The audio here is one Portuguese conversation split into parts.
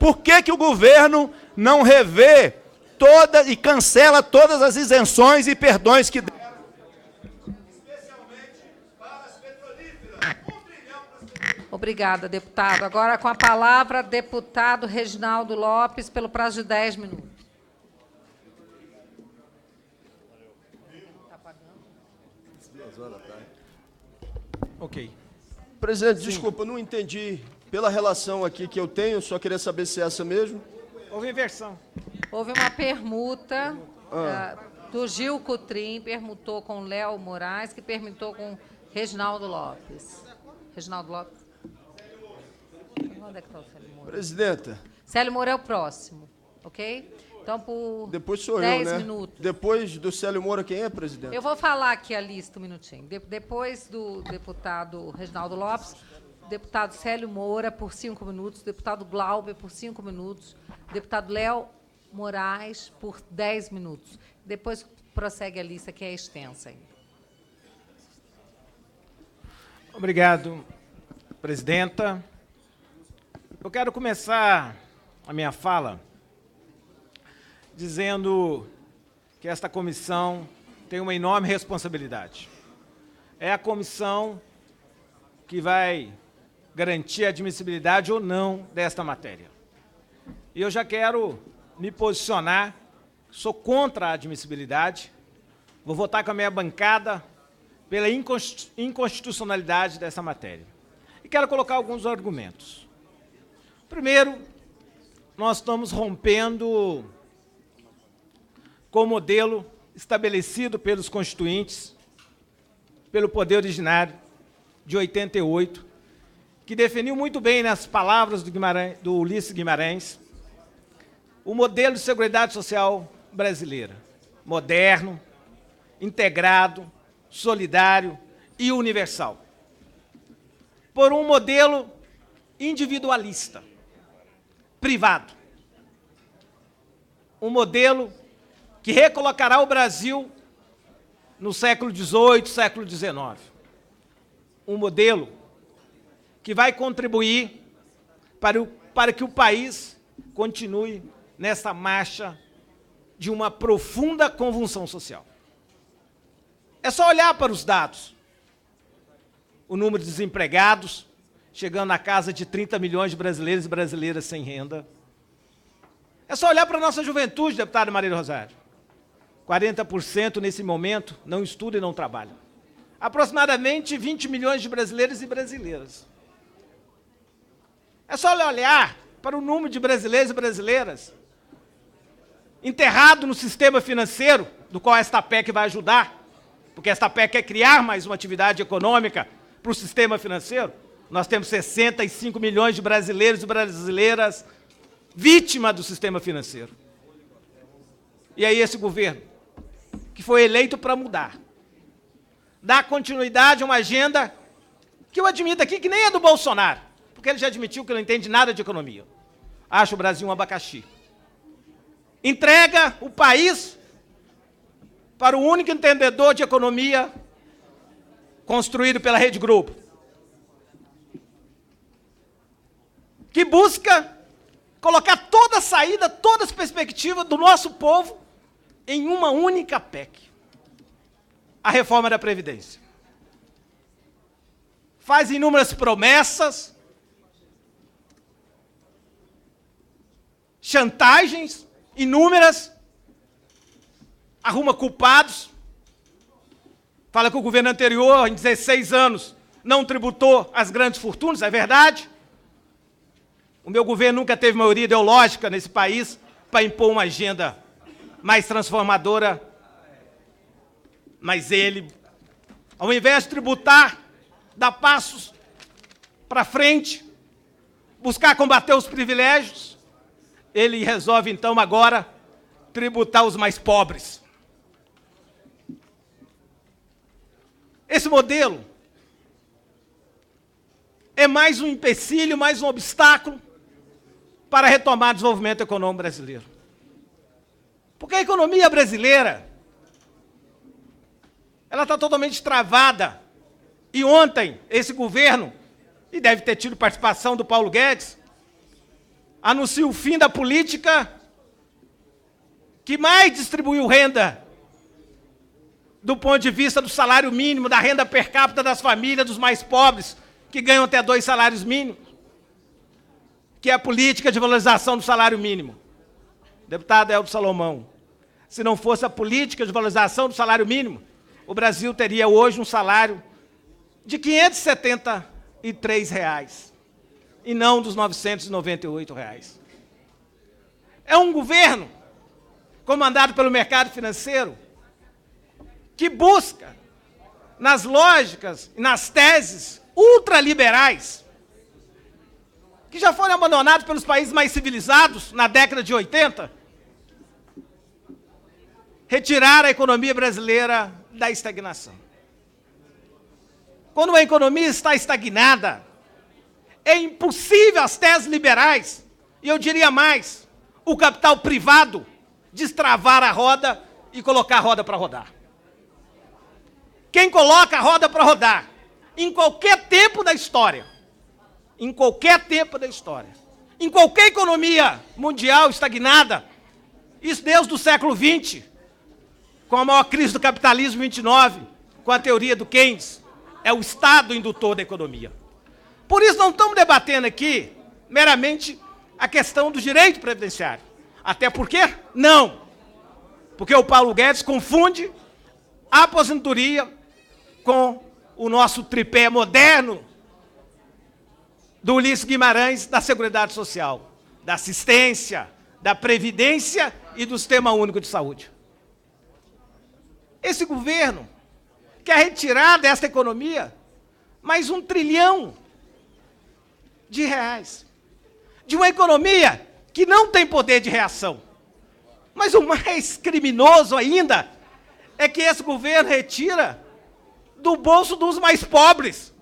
Por que o governo não revê e cancela todas as isenções e perdões que deram, especialmente para as petrolíferas? Obrigada, deputado. Agora, com a palavra, deputado Reginaldo Lopes, pelo prazo de 10 minutos. Ok. Presidente, desculpa, eu não entendi. Pela relação aqui que eu tenho, só queria saber se é essa mesmo. Houve inversão. Houve uma permuta do Gil Cotrim, permutou com Léo Moraes, que permutou com Reginaldo Lopes. Reginaldo Lopes. Onde é que está o Célio Moura? Presidenta. Célio Moura é o próximo, ok? Então, por Depois sou 10 eu, né? minutos. Depois do Célio Moura, quem é, presidente? Eu vou falar aqui a lista um minutinho. Depois do deputado Reginaldo Lopes, deputado Célio Moura, por 5 minutos, deputado Glauber, por 5 minutos, deputado Léo Moraes, por 10 minutos. Depois prossegue a lista, que é extensa ainda. Obrigado, presidenta. Eu quero começar a minha fala dizendo que esta comissão tem uma enorme responsabilidade. É a comissão que vai garantir a admissibilidade ou não desta matéria. E eu já quero me posicionar, sou contra a admissibilidade, vou votar com a minha bancada pela inconstitucionalidade dessa matéria. E quero colocar alguns argumentos. Primeiro, nós estamos rompendo com o modelo estabelecido pelos constituintes, pelo poder originário de 88, que definiu muito bem nas palavras do Ulisses Guimarães o modelo de seguridade social brasileira, moderno, integrado, solidário e universal, por um modelo individualista, privado, um modelo que recolocará o Brasil no século XVIII, século XIX. Um modelo que vai contribuir para que o país continue nessa marcha de uma profunda convulsão social. É só olhar para os dados. O número de desempregados, chegando à casa de 30 milhões de brasileiros e brasileiras sem renda. É só olhar para a nossa juventude, deputada Maria do Rosário. 40% nesse momento não estuda e não trabalha. Aproximadamente 20 milhões de brasileiros e brasileiras. É só olhar para o número de brasileiros e brasileiras enterrado no sistema financeiro, do qual esta PEC vai ajudar, porque esta PEC quer criar mais uma atividade econômica para o sistema financeiro. Nós temos 65 milhões de brasileiros e brasileiras vítimas do sistema financeiro. E aí esse governo, que foi eleito para mudar, dá continuidade a uma agenda que eu admito aqui que nem é do Bolsonaro, porque ele já admitiu que não entende nada de economia. Acha o Brasil um abacaxi. Entrega o país para o único entendedor de economia construído pela Rede Globo, que busca colocar toda a saída, todas as perspectivas do nosso povo em uma única PEC, a reforma da Previdência. Faz inúmeras promessas, chantagens inúmeras, arruma culpados, fala que o governo anterior, em 16 anos, não tributou as grandes fortunas, é verdade. O meu governo nunca teve maioria ideológica nesse país para impor uma agenda mais transformadora, mas ele, ao invés de tributar, dá passos para frente, buscar combater os privilégios, ele resolve, então, agora, tributar os mais pobres. Esse modelo é mais um empecilho, mais um obstáculo para retomar o desenvolvimento econômico brasileiro. Porque a economia brasileira, ela está totalmente travada. E ontem, esse governo, e deve ter tido participação do Paulo Guedes, anuncia o fim da política que mais distribuiu renda do ponto de vista do salário mínimo, da renda per capita das famílias, dos mais pobres, que ganham até 2 salários mínimos, que é a política de valorização do salário mínimo. Deputado Eldo Salomão, se não fosse a política de valorização do salário mínimo, o Brasil teria hoje um salário de R$ 573, e não dos R$ 998. É um governo comandado pelo mercado financeiro que busca, nas lógicas e nas teses ultraliberais, que já foram abandonados pelos países mais civilizados na década de 80, retirar a economia brasileira da estagnação. Quando a economia está estagnada, é impossível as teses liberais, e eu diria mais, o capital privado, destravar a roda e colocar a roda para rodar. Quem coloca a roda para rodar, em qualquer tempo da história, em qualquer economia mundial estagnada, isso desde o século XX, com a maior crise do capitalismo, 29, com a teoria do Keynes, é o Estado indutor da economia. Por isso não estamos debatendo aqui meramente a questão do direito previdenciário. Até porque não. Porque o Paulo Guedes confunde a aposentadoria com o nosso tripé moderno do Ulisses Guimarães da Seguridade Social, da assistência, da previdência e do Sistema Único de Saúde. Esse governo quer retirar desta economia mais R$1 trilhão de uma economia que não tem poder de reação. Mas o mais criminoso ainda é que esse governo retira do bolso dos mais pobres.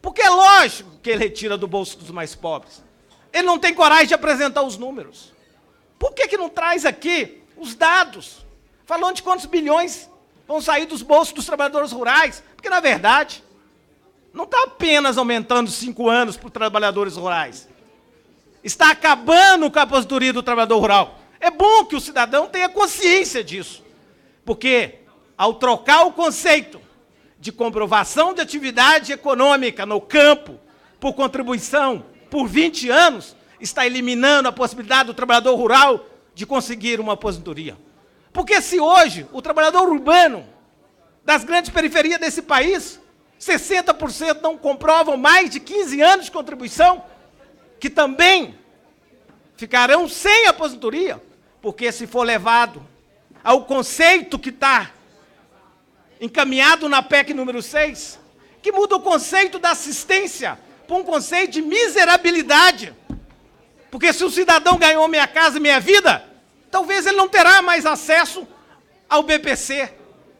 Porque é lógico que ele retira do bolso dos mais pobres. Ele não tem coragem de apresentar os números. Por que não traz aqui os dados, falando de quantos bilhões vão sair dos bolsos dos trabalhadores rurais? Porque, na verdade, não está apenas aumentando 5 anos para os trabalhadores rurais. Está acabando com a aposentadoria do trabalhador rural. É bom que o cidadão tenha consciência disso. Porque, ao trocar o conceito de comprovação de atividade econômica no campo por contribuição por 20 anos, está eliminando a possibilidade do trabalhador rural de conseguir uma aposentadoria. Porque se hoje o trabalhador urbano das grandes periferias desse país, 60% não comprovam mais de 15 anos de contribuição, que também ficarão sem aposentadoria, porque se for levado ao conceito que está encaminhado na PEC número 6, que muda o conceito da assistência para um conceito de miserabilidade. Porque se o cidadão ganhou Minha Casa Minha Vida, talvez ele não terá mais acesso ao BPC,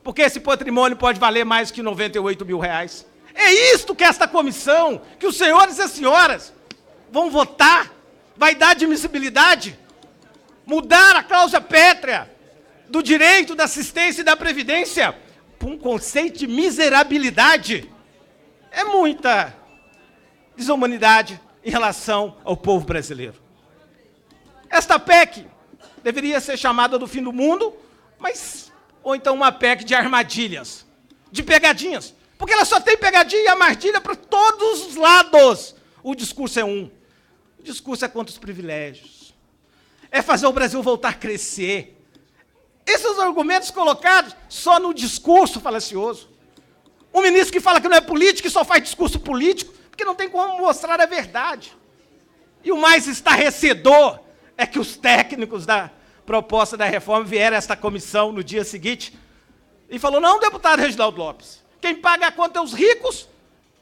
porque esse patrimônio pode valer mais que R$98 mil. É isto que esta comissão, que os senhores e as senhoras vão votar, vai dar admissibilidade, mudar a cláusula pétrea do direito da assistência e da previdência para um conceito de miserabilidade. É muita desumanidade em relação ao povo brasileiro. Esta PEC deveria ser chamada do fim do mundo, ou então uma PEC de armadilhas, de pegadinhas. Porque ela só tem pegadinha e armadilha para todos os lados. O discurso é um. O discurso é contra os privilégios. É fazer o Brasil voltar a crescer. Esses são os argumentos colocados só no discurso falacioso. Um ministro que fala que não é político e só faz discurso político, porque não tem como mostrar a verdade. E o mais estarrecedor é que os técnicos da proposta da reforma vieram a esta comissão no dia seguinte e falou: não, deputado Reginaldo Lopes, quem paga a conta é os ricos,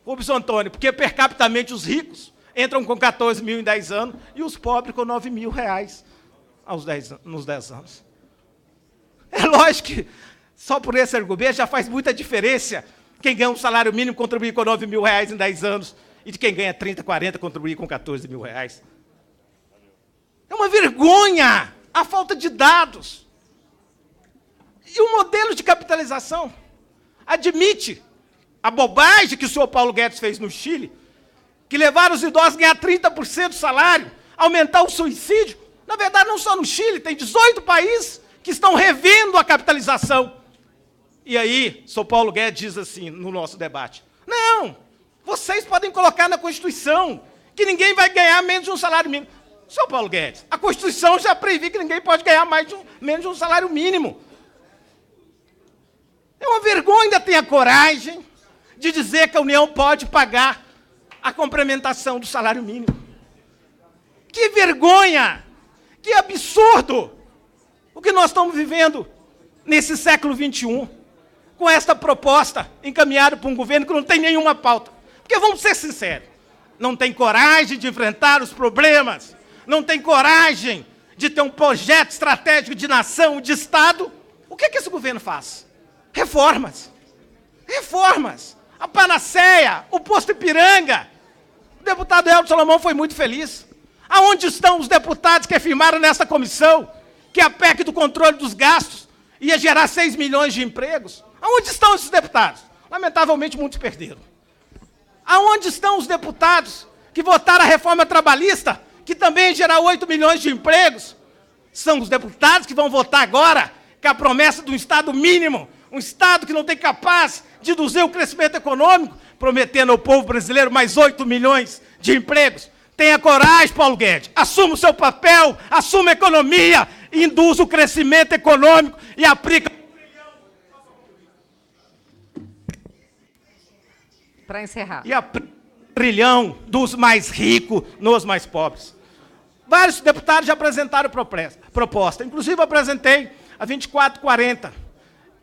Rubens Antônio, porque per capitamente os ricos entram com 14 mil em 10 anos e os pobres com 9 mil reais nos 10 anos. É lógico que só por esse argumento já faz muita diferença quem ganha um salário mínimo contribuir com 9 mil reais em 10 anos e de quem ganha 30, 40 contribuir com 14 mil reais. É uma vergonha a falta de dados. E o modelo de capitalização admite a bobagem que o senhor Paulo Guedes fez no Chile, que levaram os idosos a ganhar 30% do salário, aumentar o suicídio. Na verdade, não só no Chile, tem 18 países que estão revendo a capitalização. E aí, Sr. Paulo Guedes diz assim, no nosso debate, não, vocês podem colocar na Constituição que ninguém vai ganhar menos de um salário mínimo. Sr. Paulo Guedes, a Constituição já prevê que ninguém pode ganhar menos de um salário mínimo. É uma vergonha ainda ter a coragem de dizer que a União pode pagar a complementação do salário mínimo. Que vergonha! Que absurdo! O que nós estamos vivendo nesse século XXI, com esta proposta encaminhada por um governo que não tem nenhuma pauta. Porque, vamos ser sinceros, não tem coragem de enfrentar os problemas, não tem coragem de ter um projeto estratégico de nação, de Estado. O que esse governo faz? Reformas. Reformas. A panaceia, o posto Ipiranga. O deputado Helder Salomão foi muito feliz. Aonde estão os deputados que afirmaram nessa comissão que a PEC do controle dos gastos ia gerar 6 milhões de empregos? Aonde estão esses deputados? Lamentavelmente, muitos perderam. Aonde estão os deputados que votaram a reforma trabalhista, que também ia gerar 8 milhões de empregos? São os deputados que vão votar agora com a promessa de um Estado mínimo, um Estado que não tem capaz de induzir o crescimento econômico, prometendo ao povo brasileiro mais 8 milhões de empregos. Tenha coragem, Paulo Guedes, assuma o seu papel, assuma a economia, induz o crescimento econômico e aplica... Para encerrar. E a trilhão dos mais ricos nos mais pobres. Vários deputados já apresentaram proposta. Inclusive, eu apresentei a 2440,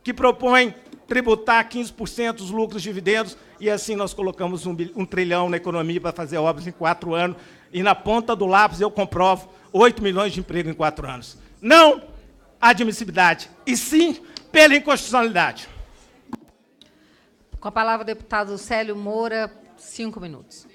que propõe tributar 15% dos lucros e dividendos, e assim nós colocamos 1 trilhão na economia para fazer obras em 4 anos, e na ponta do lápis eu comprovo 8 milhões de emprego em 4 anos. Não a admissibilidade, e sim pela inconstitucionalidade. Com a palavra o deputado Célio Moura, 5 minutos.